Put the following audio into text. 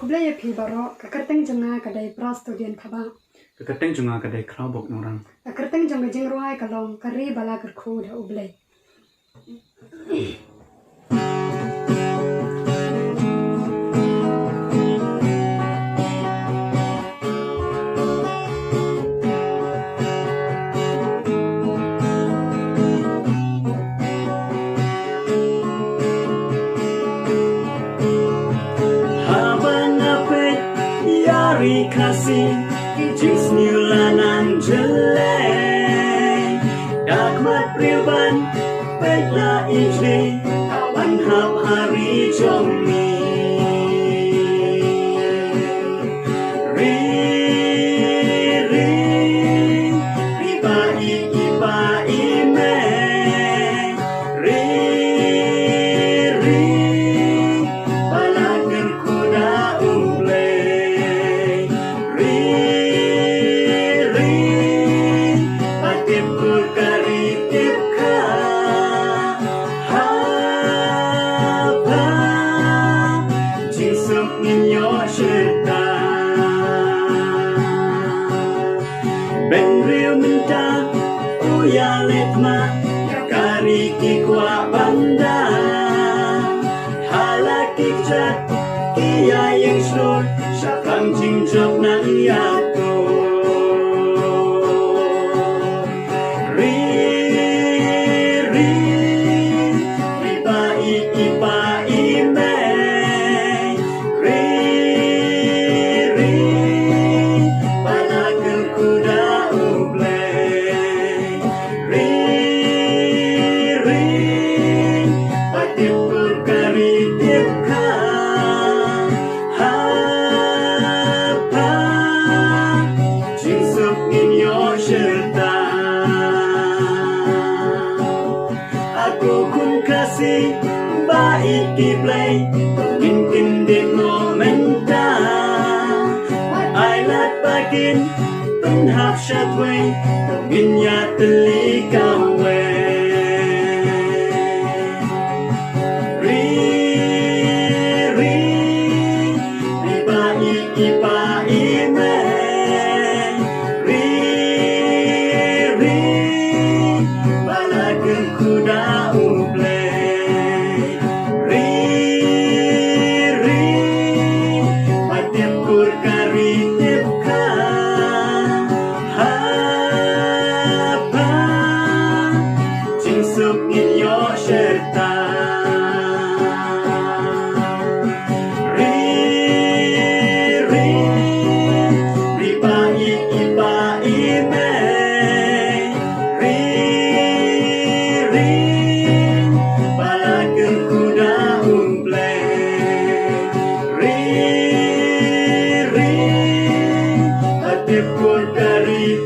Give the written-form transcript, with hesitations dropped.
kublaya pi baro kakarteng jonga kadai Prastodian Thabah Kekerteng junga kadai Khrawboklang Nongrang. kakarteng jonga jingruai kalong kari bala kerku da ublay. Rikhen jis nyulanang jelek dakmat priban baiklah ijli kawan hab hari jomi Ben real minta uya letma kari kikwa banda halaki jat kia yang slur syakang jingjok nang yato baik kiplay pemimpin di momenta ailat bagin penhap syatwe penginya telikawe baik ipa ime balagen kuda uble in your shelter. Dari